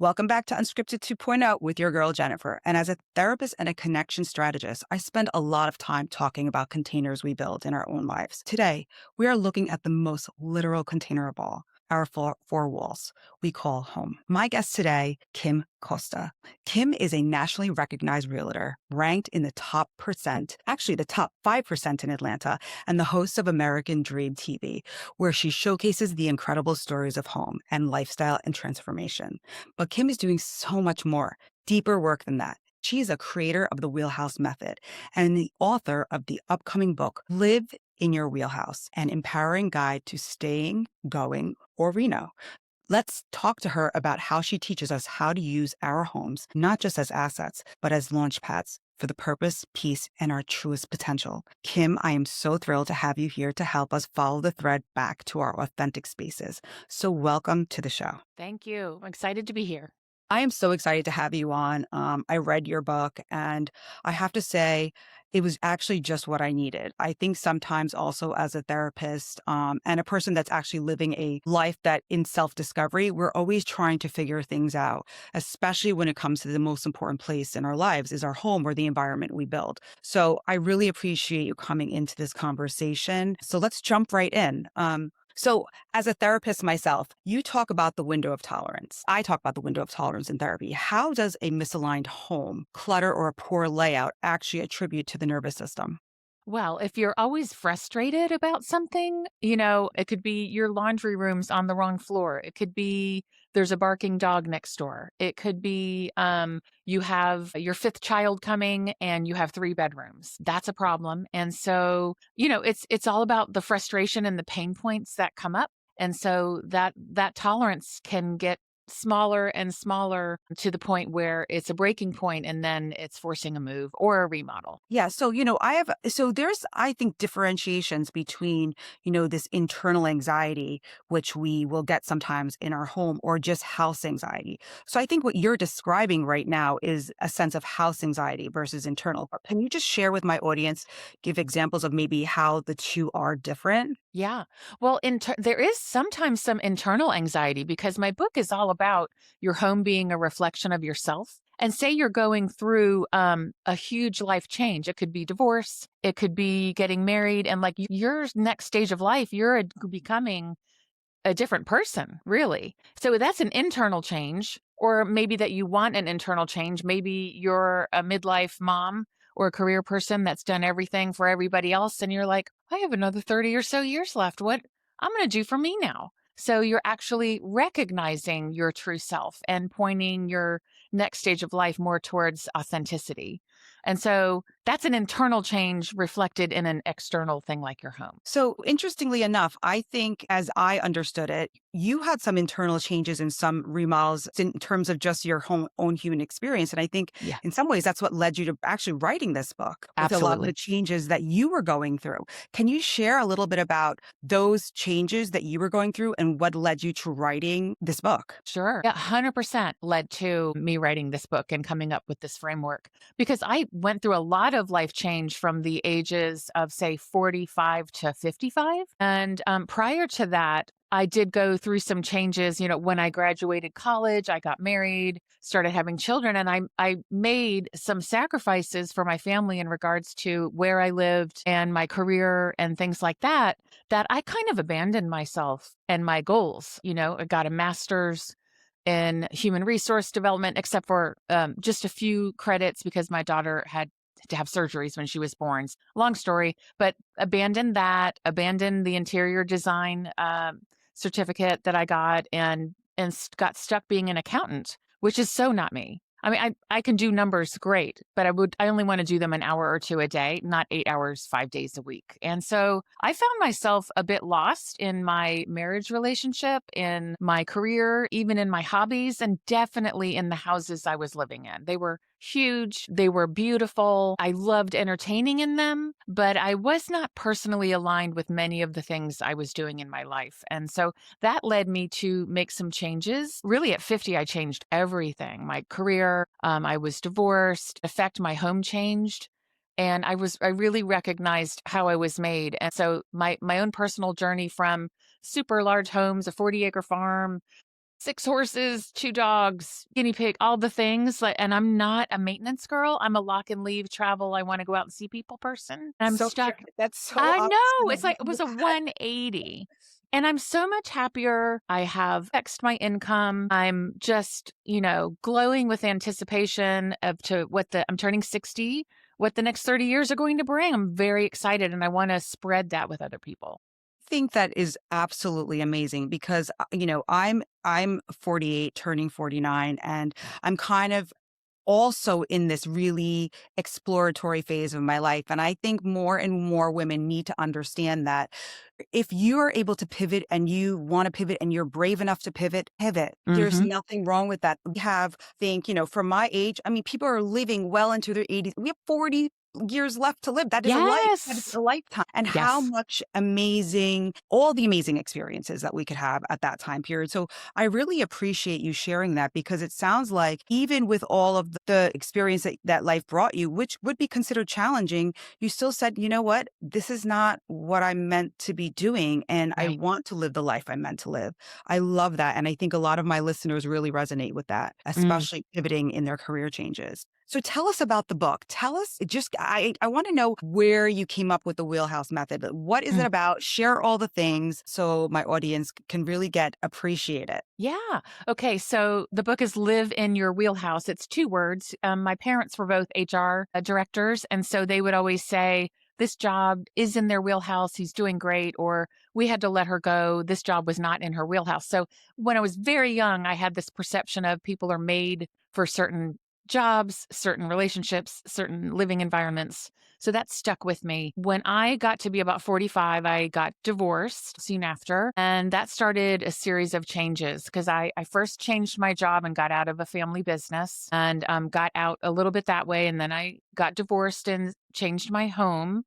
Welcome back to Unscripted 2.0 with your girl, Jennifer. And as a therapist and a connection strategist, I spend a lot of time talking about containers we build in our own lives. Today, we are looking at the most literal container of all, our four walls we call home. My guest today, Kim Costa. Kim is a nationally recognized realtor, ranked in the top percent, actually the top 5% in Atlanta, and the host of American Dream TV, where she showcases the incredible stories of home and lifestyle and transformation. But Kim is doing so much more, deeper work than that. She is a creator of the Wheelhouse Method and the author of the upcoming book, Live in Your Wheelhouse, an empowering guide to staying, going, or reno. Let's talk to her about how she teaches us how to use our homes, not just as assets, but as launch pads for the purpose, peace, and our truest potential. Kim, I am so thrilled to have you here to help us follow the thread back to our authentic spaces. So welcome to the show. Thank you. I'm excited to be here. I am so excited to have you on. I read your book and I have to say it was actually just what I needed. I think sometimes also as a therapist and a person that's actually living a life that in self-discovery, we're always trying to figure things out, especially when it comes to the most important place in our lives is our home or the environment we build. So I really appreciate you coming into this conversation. So let's jump right in. So as a therapist myself, you talk about the window of tolerance. I talk about the window of tolerance in therapy. How does a misaligned home, clutter, or a poor layout actually attribute to the nervous system? Well, if you're always frustrated about something, it could be your laundry room's on the wrong floor. It could be there's a barking dog next door. It could be you have your fifth child coming and you have three bedrooms. That's a problem. And so, it's all about the frustration and the pain points that come up. And so that tolerance can get smaller and smaller to the point where it's a breaking point and then it's forcing a move or a remodel. Yeah. So, there's, I think, differentiations between, this internal anxiety, which we will get sometimes in our home, or just house anxiety. So I think what you're describing right now is a sense of house anxiety versus internal. Can you just share with my audience, give examples of maybe how the two are different? Yeah. Well, there is sometimes some internal anxiety because my book is all about your home being a reflection of yourself. And say you're going through a huge life change. It could be divorce. It could be getting married. And like your next stage of life, becoming a different person, really. So that's an internal change, or maybe that you want an internal change. Maybe you're a midlife mom or a career person that's done everything for everybody else. And you're like, I have another 30 or so years left. What I'm going to do for me now. So you're actually recognizing your true self and pointing your next stage of life more towards authenticity. And so that's an internal change reflected in an external thing like your home. So interestingly enough, I think as I understood it, you had some internal changes in some remodels in terms of just your own human experience. And I think Yeah, in some ways that's what led you to actually writing this book with a lot of the absolutely. changes that you were going through. Can you share a little bit about those changes that you were going through and what led you to writing this book? Sure. Yeah, 100% led to me writing this book and coming up with this framework because I went through a lot of life change from the ages of, say, 45 to 55. And prior to that, I did go through some changes. When I graduated college, I got married, started having children, and I made some sacrifices for my family in regards to where I lived and my career and things like that, that I kind of abandoned myself and my goals. I got a master's in human resource development, except for just a few credits because my daughter had to have surgeries when she was born. Long story, but abandoned the interior design certificate that I got, and got stuck being an accountant, which is so not me. I mean, I can do numbers great, but I only want to do them an hour or two a day, not 8 hours, 5 days a week. And so I found myself a bit lost in my marriage relationship, in my career, even in my hobbies, and definitely in the houses I was living in. They were huge. They were beautiful. I loved entertaining in them, but I was not personally aligned with many of the things I was doing in my life. And so that led me to make some changes. Really, at 50, I changed everything. My career, I was divorced. In fact, my home changed. And I really recognized how I was made. And so my own personal journey from super large homes, a 40-acre farm, 6 horses, 2 dogs, guinea pig, all the things, like, and I'm not a maintenance girl. I'm a lock and leave, travel, I wanna go out and see people person. I'm So stuck. that's so I opposite know, of it's like it was a that. 180, and I'm so much happier. I have fixed my income. I'm just, glowing with anticipation of to what the I'm turning 60, what the next 30 years are going to bring. I'm very excited, and I wanna spread that with other people. Think that is absolutely amazing because I'm 48 turning 49, and I'm kind of also in this really exploratory phase of my life. And I think more and more women need to understand that if you are able to pivot and you want to pivot and you're brave enough to pivot, pivot. There's Mhm. nothing wrong with that. We have, from my age, I mean, people are living well into their 80s. We have 40 years left to live. That is a life. That is Yes. a lifetime. And how Yes. much all the amazing experiences that we could have at that time period. So I really appreciate you sharing that because it sounds like even with all of the experience that life brought you, which would be considered challenging, you still said, you know what, this is not what I'm meant to be doing. And I Right. want to live the life I'm meant to live. I love that. And I think a lot of my listeners really resonate with that, Mm, especially pivoting in their career changes. So tell us about the book. Tell us just I want to know where you came up with the Wheelhouse Method. What is it mm. about? Share all the things so my audience can really appreciate it. Yeah. Okay. So the book is Live in Your Wheelhouse. It's 2 words. My parents were both HR directors. And so they would always say, this job is in their wheelhouse. He's doing great. Or we had to let her go. This job was not in her wheelhouse. So when I was very young, I had this perception of people are made for certain jobs, certain relationships, certain living environments. So that stuck with me. When I got to be about 45, I got divorced soon after. And that started a series of changes because I first changed my job and got out of a family business and got out a little bit that way. And then I got divorced and changed my home.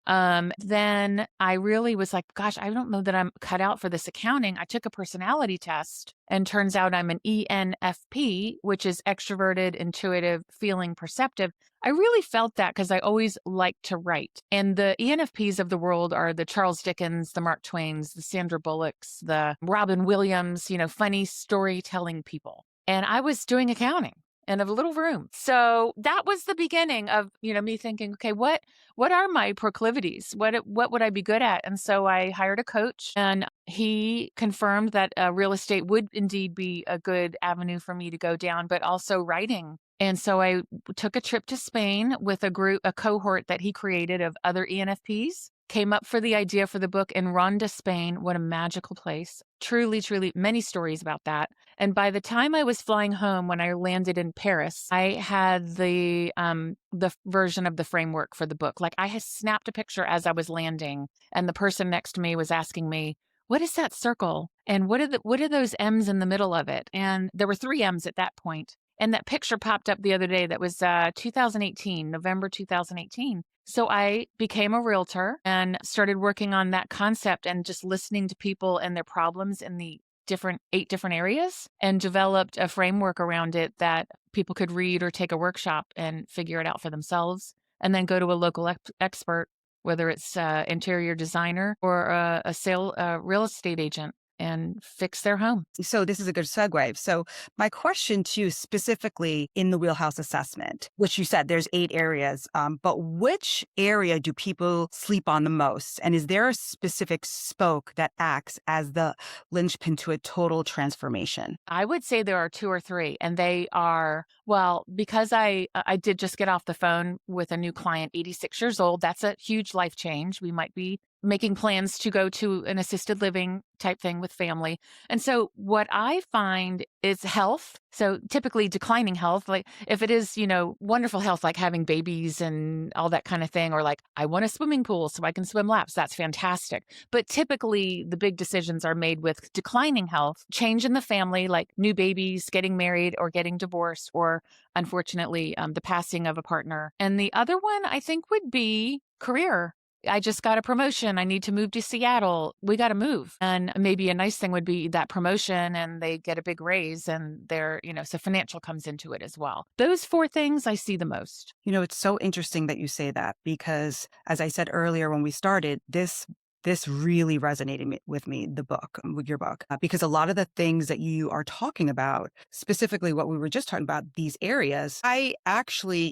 Then I really was like, gosh, I don't know that I'm cut out for this accounting. I took a personality test and turns out I'm an ENFP, which is extroverted, intuitive, feeling, perceptive. I really felt that because I always liked to write. And the ENFPs of the world are the Charles Dickens, the Mark Twains, the Sandra Bullocks, the Robin Williams, funny storytelling people. And I was doing accounting in a little room. So that was the beginning of, me thinking, okay, what are my proclivities? What would I be good at? And so I hired a coach and he confirmed that real estate would indeed be a good avenue for me to go down, but also writing. And so I took a trip to Spain with a cohort that he created of other ENFPs. Came up for the idea for the book in Ronda, Spain. What a magical place. Truly, truly, many stories about that. And by the time I was flying home, when I landed in Paris, I had the version of the framework for the book. Like I had snapped a picture as I was landing, and the person next to me was asking me, "What is that circle? And what are those M's in the middle of it?" And there were 3 M's at that point. And that picture popped up the other day. That was 2018, November 2018. So I became a realtor and started working on that concept and just listening to people and their problems in the 8 different areas and developed a framework around it that people could read or take a workshop and figure it out for themselves and then go to a local expert, whether it's interior designer or real estate agent and fix their home. So this is a good segue. So my question to you specifically in the wheelhouse assessment, which you said there's 8 areas, but which area do people sleep on the most? And is there a specific spoke that acts as the linchpin to a total transformation? I would say there are 2 or 3, and they are well, because I did just get off the phone with a new client, 86 years old. That's a huge life change. We might be making plans to go to an assisted living type thing with family. And so what I find is health. So typically declining health, like if it is, wonderful health, like having babies and all that kind of thing, or like I want a swimming pool so I can swim laps, that's fantastic. But typically, the big decisions are made with declining health, change in the family, like new babies, getting married or getting divorced, or unfortunately, the passing of a partner. And the other one I think would be career. I just got a promotion. I need to move to Seattle. We got to move. And maybe a nice thing would be that promotion and they get a big raise and so financial comes into it as well. Those 4 things I see the most. It's so interesting that you say that because, as I said earlier when we started, this this really resonated with me, the book, with your book, because a lot of the things that you are talking about, specifically what we were just talking about, these areas, I actually,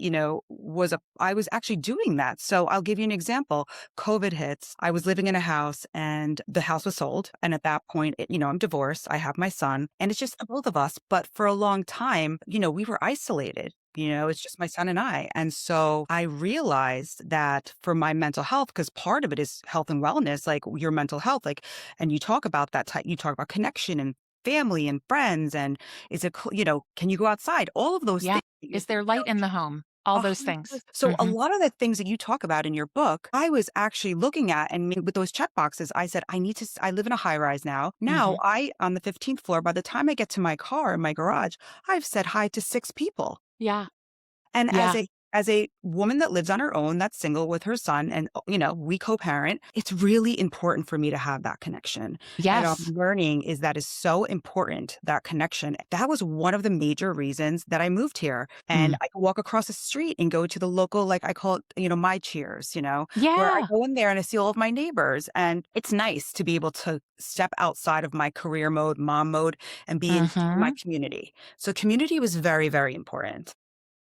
I was actually doing that. So I'll give you an example. COVID hits. I was living in a house and the house was sold. And at that point, I'm divorced. I have my son and it's just the both of us. But for a long time, we were isolated. It's just my son and I. And so I realized that for my mental health, because part of it is health and wellness, like your mental health, like, and you talk about that type, you talk about connection and family and friends. And can you go outside? All of those Yeah. things. Is there light in the home? All those things. 100%. So a Mhm. lot of the things that you talk about in your book, I was actually looking at, and with those check boxes, I said, I live in a high rise now. Now Mhm. on the 15th floor, by the time I get to my car in my garage, I've said hi to 6 people. Yeah. And Yeah. as a woman that lives on her own, that's single with her son, and we co-parent, it's really important for me to have that connection. And I'm Yes. learning is that is so important, that connection. That was one of the major reasons that I moved here. And Mm. I could walk across the street and go to the local, like I call it, my cheers, where I Yeah. go in there and I see all of my neighbors. And it's nice to be able to step outside of my career mode, mom mode, and be in my Mhm. community. So community was very, very important.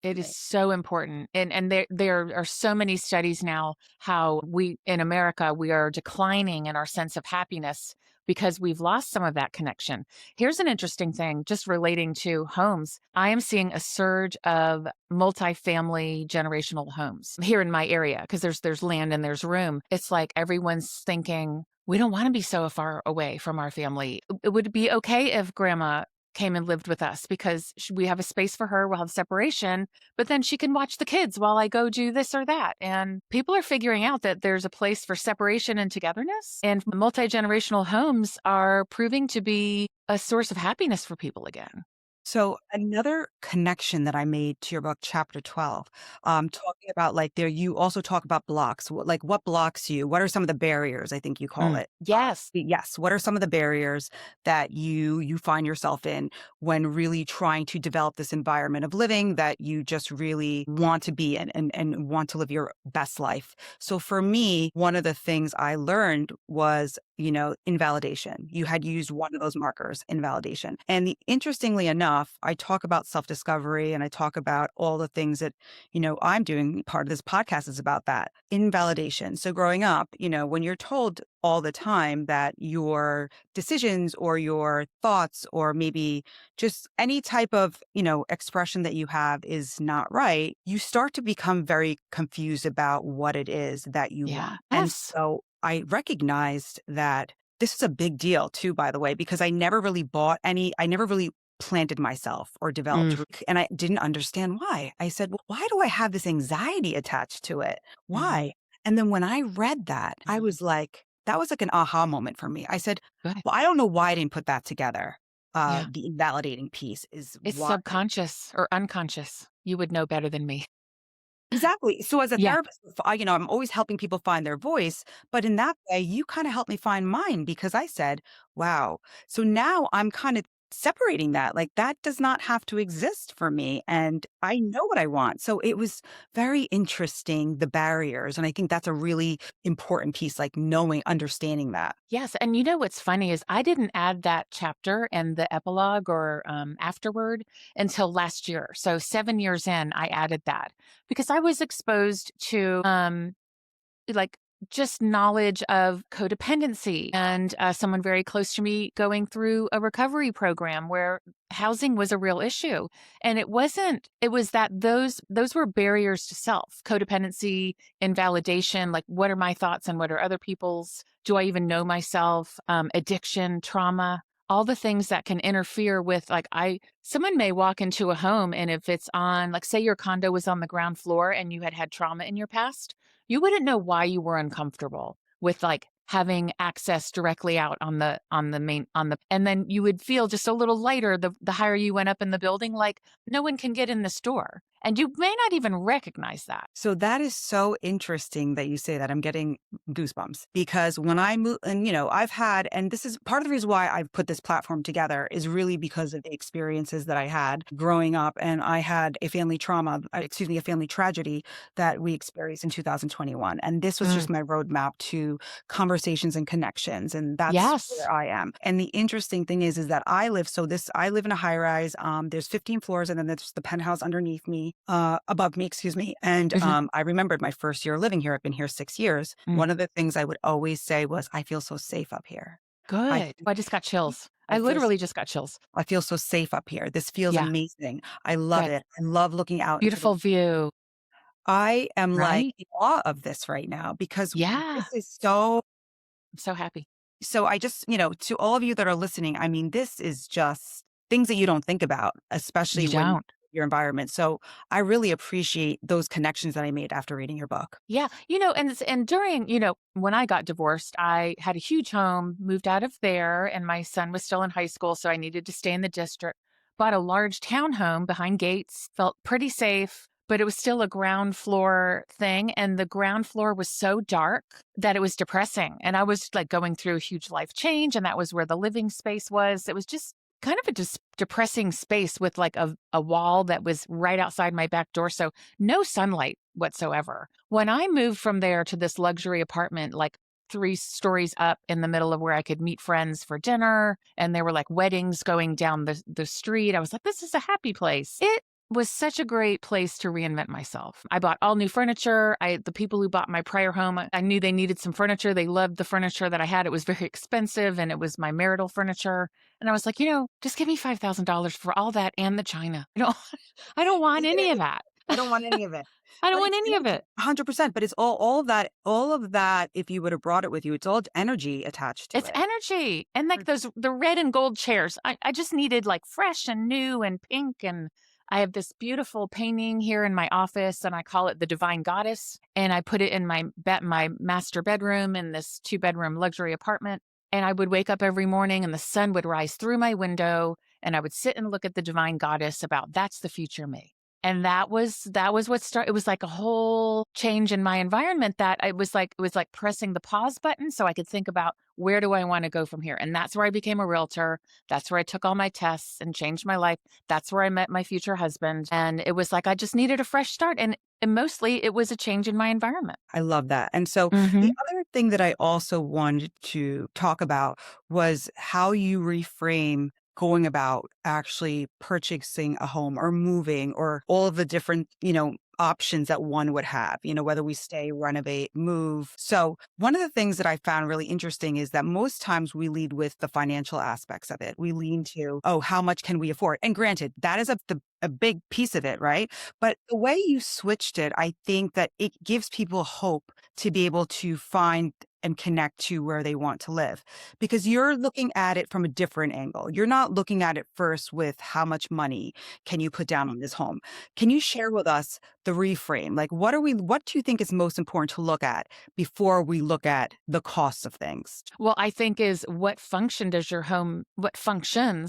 It is so important. And there are so many studies now how we in America we are declining in our sense of happiness because we've lost some of that connection. Here's an interesting thing just relating to homes. I am seeing a surge of multifamily generational homes here in my area because there's land and there's room. It's like everyone's thinking we don't want to be so far away from our family. It would be okay if grandma came and lived with us because we have a space for her. We'll have separation, but then she can watch the kids while I go do this or that. And people are figuring out that there's a place for separation and togetherness. And multi generational homes are proving to be a source of happiness for people again. So another connection that I made to your book, chapter 12, talking about like there, you also talk about blocks, like what blocks you, what are some of the barriers, I think you call Mm. it. Yes. Yes. What are some of the barriers that you find yourself in when really trying to develop this environment of living that you just really want to be in and want to live your best life? So for me, one of the things I learned was, invalidation. You had used one of those markers, invalidation. And interestingly enough, I talk about self-discovery and I talk about all the things that, I'm doing. Part of this podcast is about that invalidation. So growing up, when you're told all the time that your decisions or your thoughts or maybe just any type of, expression that you have is not right, you start to become very confused about what it is that you Yeah. want. And Yes. so I recognized that this is a big deal too, by the way, because I never really planted myself or developed, Mm. and I didn't understand why. I said, well, why do I have this anxiety attached to it? Mhm. Why? And then when I read that, I Mhm. was like, that was like an aha moment for me. I said, Good. well, I don't know why I didn't put that together. Yeah. The invalidating piece is It's why. subconscious or unconscious. You would know better than me. Exactly. So as a Yeah. therapist, I'm always helping people find their voice, but in that way, you kind of helped me find mine because I said, wow. So now I'm kind of separating that. Like that does not have to exist for me. And I know what I want. So it was very interesting, the barriers. And I think that's a really important piece, like knowing, understanding that. Yes, and you know what's funny is I didn't add that chapter and the epilogue or afterward until last year. So 7 years in, I added that because I was exposed to like just knowledge of codependency and someone very close to me going through a recovery program where housing was a real issue, and it was that those were barriers to self codependency, invalidation, like what are my thoughts and what are other people's, do I even know myself, addiction, trauma, all the things that can interfere with, like, I someone may walk into a home, and if it's on, like, say your condo was on the ground floor and you had had trauma in your past, you wouldn't know why you were uncomfortable with, like, having access directly out on the main on the and then you would feel just a little lighter the higher you went up in the building, like, no one can get in this door, and you may not even recognize that. So that is so interesting that you say that. I'm getting goosebumps because when I move, and I've had, and this is part of the reason why I've put this platform together is really because of the experiences that I had growing up. And I had a family trauma, a family tragedy that we experienced in 2021. And this was Mm. just my roadmap to conversation conversations and connections. And that's Yes. where I am. And the interesting thing is that I live in a high rise. There's 15 floors and then there's the penthouse underneath me, above me, excuse me. And Mhm. I remembered my first year living here. I've been here 6 years. Mm. One of the things I would always say was, I feel so safe up here. I, Good. I just got chills. I I feel literally just got chills. I feel so safe up here. This feels Yeah, amazing. I love good. it. I love looking out into the Beautiful view, I am like right? in awe of this right now because Yeah. this is so I'm so happy. I just, to all of you that are listening, I mean, this is just things that you don't think about, especially You when don't. your environment. So I really appreciate those connections that I made after reading your book. Yeah, and during, when I got divorced, I had a huge home, moved out of there, and my son was still in high school, so I needed to stay in the district. Bought a large townhome behind gates, felt pretty safe, but it was still a ground floor thing, and the ground floor was so dark that it was depressing. And I was like going through a huge life change, and that was where the living space was. It was just kind of a depressing space with like a wall that was right outside my back door. So no sunlight whatsoever. When I moved from there to this luxury apartment, like 3 stories up in the middle of where I could meet friends for dinner, and there were like weddings going down the street, I was like, this is a happy place. It was such a great place to reinvent myself. I bought all new furniture. The people who bought my prior home, I knew they needed some furniture. They loved the furniture that I had. It was very expensive and it was my marital furniture. And I was like, just give me $5,000 for all that and the china. I don't want any of that. I don't want any of it. I don't But want it's any of energy, it. 100%. But it's all of that, if you would have brought it with you, it's all energy attached to It's it. energy. And like the red and gold chairs, I just needed like fresh and new and pink. And I have this beautiful painting here in my office and I call it the Divine Goddess. And I put it in my master bedroom in this 2-bedroom luxury apartment. And I would wake up every morning and the sun would rise through my window and I would sit and look at the Divine Goddess about that's the future me. And that was what started. It was like a whole change in my environment that it was like pressing the pause button so I could think about where do I want to go from here. And that's where I became a realtor. That's where I took all my tests and changed my life. That's where I met my future husband. And it was like I just needed a fresh start. And mostly it was a change in my environment. I love that. And so the Mhm. other thing that I also wanted to talk about was how you reframe going about actually purchasing a home or moving or all of the different, options that one would have, whether we stay, renovate, move. So one of the things that I found really interesting is that most times we lead with the financial aspects of it. We lean to, oh, how much can we afford? And granted, that is a big piece of it, right? But the way you switched it, I think that it gives people hope to be able to find and connect to where they want to live because you're looking at it from a different angle. You're not looking at it first with how much money can you put down on this home. Can you share with us the reframe? Like what do you think is most important to look at before we look at the costs of things? Well, I think is what functions,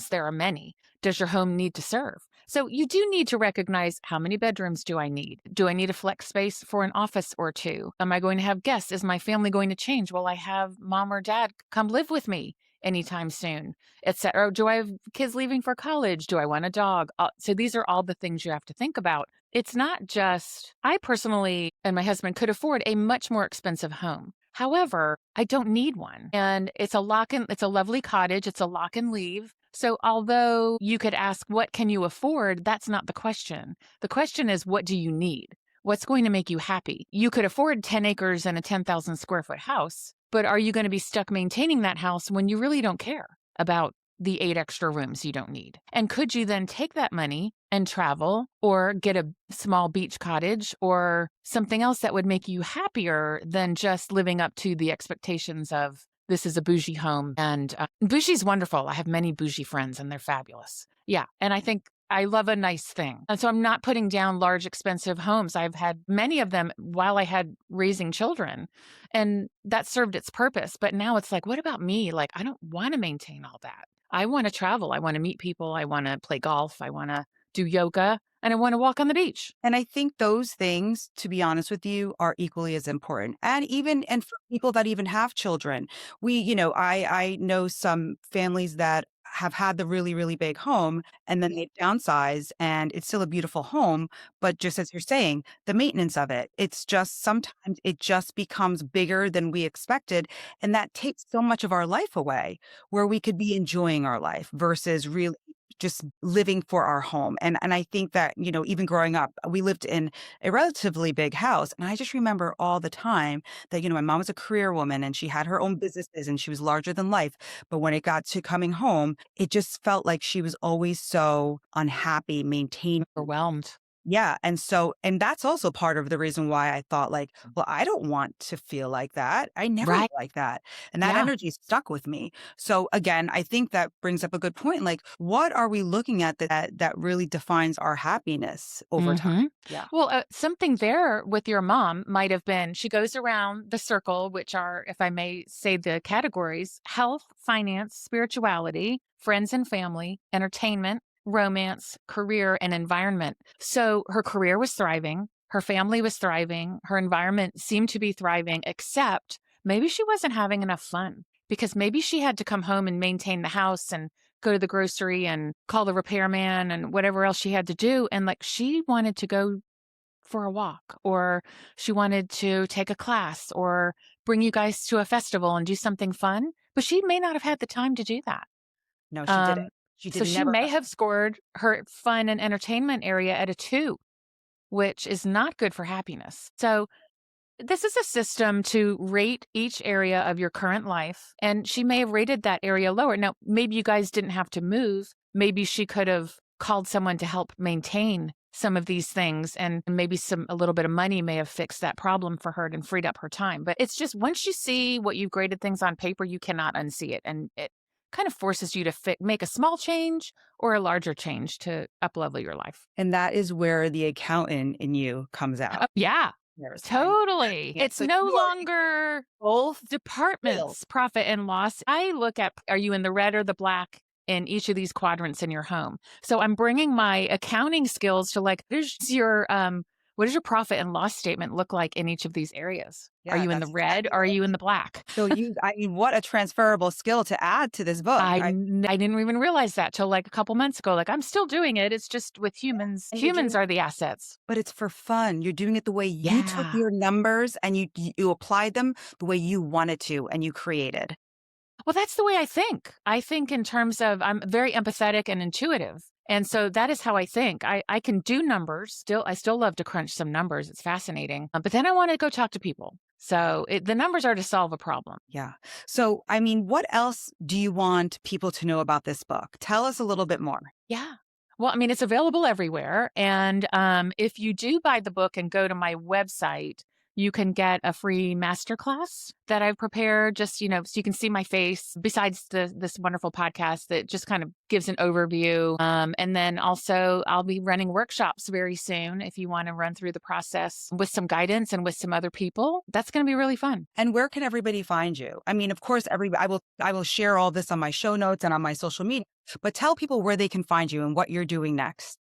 there are many, does your home need to serve? So you do need to recognize how many bedrooms do I need? Do I need a flex space for an office or two? Am I going to have guests? Is my family going to change? Will I have mom or dad come live with me anytime soon, etc.? Or do I have kids leaving for college? Do I want a dog? So these are all the things you have to think about. It's not just, I personally and my husband could afford a much more expensive home. However, I don't need one. And it's a lovely cottage. It's a lock and leave. So although you could ask, what can you afford? That's not the question. The question is, what do you need? What's going to make you happy? You could afford 10 acres and a 10,000 square foot house, but are you going to be stuck maintaining that house when you really don't care about the 8 extra rooms you don't need? And could you then take that money and travel or get a small beach cottage or something else that would make you happier than just living up to the expectations of this is a bougie home? And bougie's wonderful. I have many bougie friends and they're fabulous. Yeah. And I think I love a nice thing. And so I'm not putting down large, expensive homes. I've had many of them while I had raising children, and that served its purpose. But now it's like, what about me? Like, I don't want to maintain all that. I want to travel. I want to meet people. I want to play golf. I want to do yoga, and I want to walk on the beach. And I think those things, to be honest with you, are equally as important. And for people that even have children, I know some families that have had the really, really big home and then they downsize and it's still a beautiful home. But just as you're saying, the maintenance of it, it's just sometimes it just becomes bigger than we expected. And that takes so much of our life away where we could be enjoying our life versus really just living for our home. And I think that, even growing up, we lived in a relatively big house. And I just remember all the time that, my mom was a career woman and she had her own businesses and she was larger than life. But when it got to coming home, it just felt like she was always so unhappy maintaining. Overwhelmed. Yeah, and that's also part of the reason why I thought like, "Well, I don't want to feel like that. I never felt Right. like that." And that Yeah. energy stuck with me. So again, I think that brings up a good point, like, what are we looking at that really defines our happiness over time? Mhm. Yeah. Well, something there with your mom might have been she goes around the circle, which are, if I may say the categories, health, finance, spirituality, friends and family, entertainment, romance, career, and environment. So her career was thriving, her family was thriving, her environment seemed to be thriving, except maybe she wasn't having enough fun because maybe she had to come home and maintain the house and go to the grocery and call the repairman and whatever else she had to do. And like she wanted to go for a walk or she wanted to take a class or bring you guys to a festival and do something fun, but she may not have had the time to do that. No, she didn't. Um, She so did she never may have. have scored her fun and entertainment area at a 2, which is not good for happiness. So this is a system to rate each area of your current life, and she may have rated that area lower. Now, maybe you guys didn't have to move. Maybe she could have called someone to help maintain some of these things, and maybe a little bit of money may have fixed that problem for her and freed up her time. But it's just once you see what you've graded things on paper, you cannot unsee it, and it kind of forces you to make a small change or a larger change to uplevel your life. And that is where the accountant in you comes out. Yeah, There's fine. totally. Yeah, It's so no you are in longer both fields. departments, profit and loss. I look at, are you in the red or the black in each of these quadrants in your home? So I'm bringing my accounting skills to like, what does your profit and loss statement look like in each of these areas? Are Yeah, you in the that's red exactly or are right. you in the black? So I mean, what a transferable skill to add to this book. I didn't even realize that till like a couple months ago. Like I'm still doing it. It's just with humans. And you're Humans doing are the assets. but it's for fun. You're doing it the way you took Yeah. your numbers and you applied them the way you wanted to and you created. Well, that's the way I think. I think in terms of I'm very empathetic and intuitive. And so that is how I think. I can do numbers. I still love to crunch some numbers. It's fascinating. But then I want to go talk to people. So the numbers are to solve a problem. Yeah. So, I mean, what else do you want people to know about this book? Tell us a little bit more. Yeah. Well, I mean, it's available everywhere. And if you do buy the book and go to my website, you can get a free masterclass that I've prepared just, so you can see my face besides this wonderful podcast that just kind of gives an overview. And then also I'll be running workshops very soon if you want to run through the process with some guidance and with some other people. That's going to be really fun. And where can everybody find you? I mean, of course, I will share all this on my show notes and on my social media, but tell people where they can find you and what you're doing next.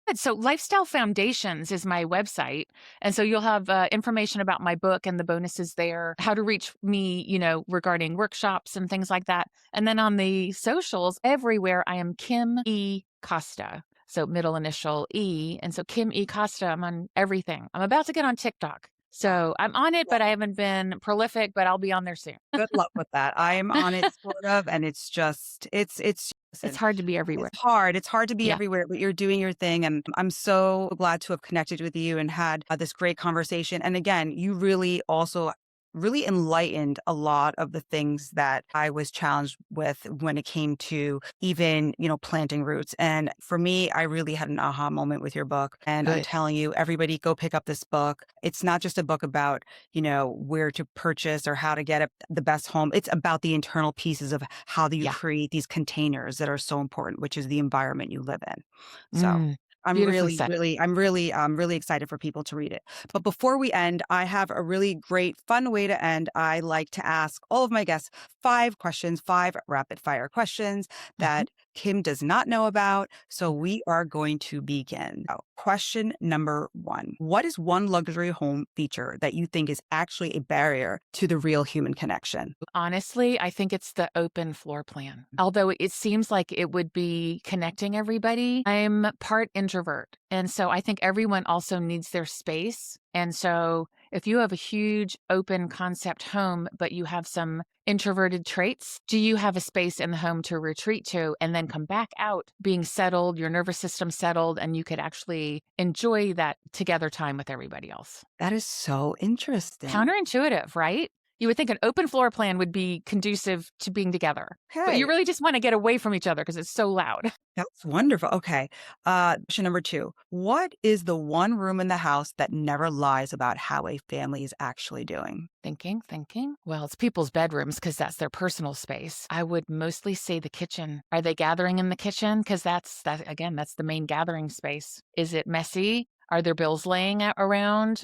Good. So, Lifestyle Foundations is my website. And so you'll have information about my book and the bonuses there, how to reach me, regarding workshops and things like that. And then on the socials, everywhere, I am Kim E. Costa. So, middle initial E. And so, Kim E. Costa, I'm on everything. I'm about to get on TikTok. So, I'm on it, but I haven't been prolific, but I'll be on there soon. Good luck with that. I'm on it sort of, and it's just, It's listen, hard to be everywhere. it's hard. It's hard to be Yeah. everywhere, but you're doing your thing. And I'm so glad to have connected with you and had this great conversation. And again, you really also really enlightened a lot of the things that I was challenged with when it came to even, planting roots. And for me, I really had an aha moment with your book. And I'm Good. telling you, everybody go pick up this book. It's not just a book about, where to purchase or how to get the best home. It's about the internal pieces of how do you Yeah. create these containers that are so important, which is the environment you live in. So Mm, I'm beautifully really, said. really, really excited for people to read it. But before we end, I have a really great, fun way to end. I like to ask all of my guests 5 questions, 5 rapid fire questions Mhm. that Kim does not know about. So we are going to begin. Question number one. What is one luxury home feature that you think is actually a barrier to the real human connection? Honestly, I think it's the open floor plan. Although it seems like it would be connecting everybody, I'm part introvert. And so I think everyone also needs their space. And so if you have a huge open concept home, but you have some introverted traits, do you have a space in the home to retreat to and then come back out being settled, your nervous system settled, and you could actually enjoy that together time with everybody else? That is so interesting. Counterintuitive, right? You would think an open floor plan would be conducive to being together, but you Okay. really just want to get away from each other because it's so loud. That's wonderful. Okay. Question number two. What is the one room in the house that never lies about how a family is actually doing? Thinking. Well, it's people's bedrooms because that's their personal space. I would mostly say the kitchen. Are they gathering in the kitchen? Because that's the main gathering space. Is it messy? Are there bills laying around?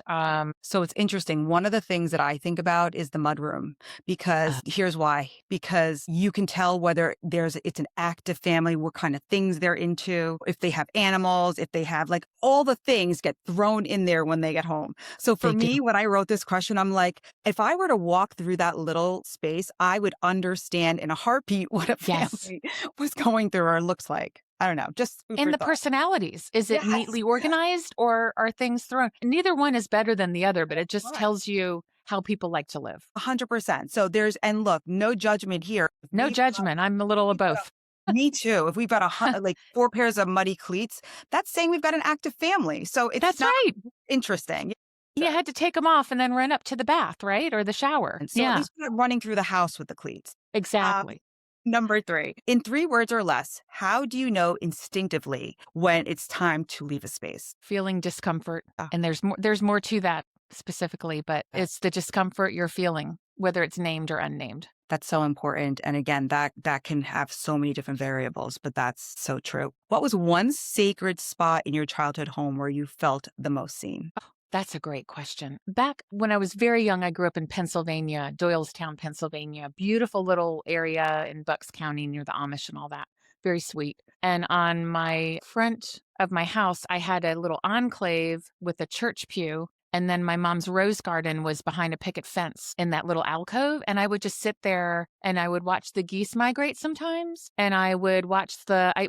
So it's interesting. One of the things that I think about is the mudroom because here's why. Because you can tell whether it's an active family, what kind of things they're into, if they have animals, if they have like all the things get thrown in there when they get home. So for they do. me, when I wrote this question, I'm like, if I were to walk through that little space, I would understand in a heartbeat what a Yes. family was going through or looks like. I don't know, just food And for the thought. personalities. Is it Yes. neatly organized or are things thrown? Neither one is better than the other, but it just Right. tells you how people like to live. 100%. So and look, no judgment here. No We've judgment. I'm a little of we've got both. me too. If we've got like 4 pairs of muddy cleats, that's saying we've got an active family. So it's That's not right. interesting. Yeah, You sure. had to take them off and then run up to the bath, right? Or the shower. And so at Yeah, least we're not running through the house with the cleats. Um, exactly. Number 3, in 3 words or less, how do you know instinctively when it's time to leave a space? Feeling discomfort. Oh, And there's more to that specifically, but yeah. it's the discomfort you're feeling, whether it's named or unnamed. That's so important. And again, that can have so many different variables, but that's so true. What was one sacred spot in your childhood home where you felt the most seen? That's a great question. Back when I was very young, I grew up in Pennsylvania, Doylestown, Pennsylvania. Beautiful little area in Bucks County near the Amish and all that. Very sweet. And on my front of my house, I had a little enclave with a church pew. And then my mom's rose garden was behind a picket fence in that little alcove. And I would just sit there and I would watch the geese migrate sometimes. And I would watch I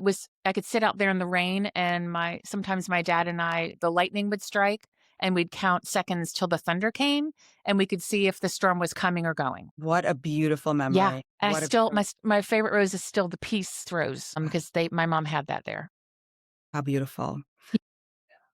could sit out there in the rain and sometimes my dad and the lightning would strike and we'd count seconds till the thunder came and we could see if the storm was coming or going. What a beautiful Yeah. memory. And I What a still my favorite rose is still the peace rose because they my mom had that there. how beautiful.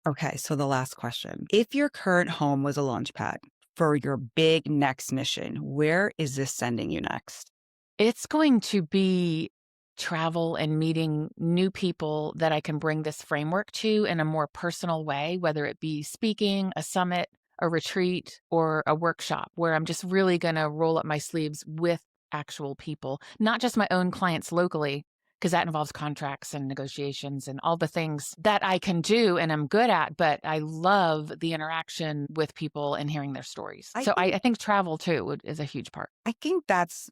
Okay, so the last question. If your current home was a launch pad for your big next mission, where is this sending you next? It's going to be travel and meeting new people that I can bring this framework to in a more personal way, whether it be speaking, a summit, a retreat, or a workshop where I'm just really going to roll up my sleeves with actual people, not just my own clients locally, because that involves contracts and negotiations and all the things that I can do and I'm good at, but I love the interaction with people and hearing their stories. I So I, think I think travel too is a huge part. I think that's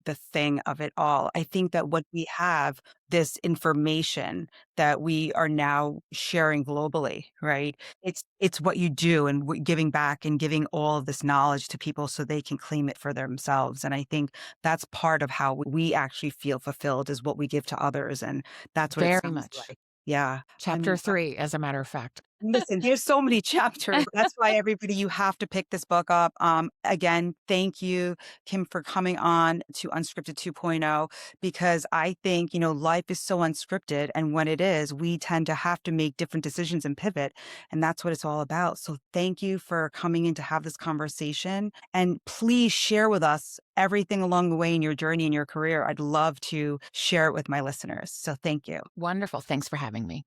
the thing of it all. I think that what we have this information that we are now sharing globally, right? It's what you do and giving back and giving all of this knowledge to people so they can claim it for themselves. And I think that's part of how we actually feel fulfilled is what we give to others, and that's what it Very sounds much. like. Yeah, I Chapter mean, 3, as a matter of fact. listen, there's so many chapters. That's why everybody, you have to pick this book up. Again, thank you, Kim, for coming on to Unscripted 2.0, because I think, life is so unscripted. And when it is, we tend to have to make different decisions and pivot. And that's what it's all about. So thank you for coming in to have this conversation. And please share with us everything along the way in your journey in your career. I'd love to share it with my listeners. So thank you. Wonderful. Thanks for having me.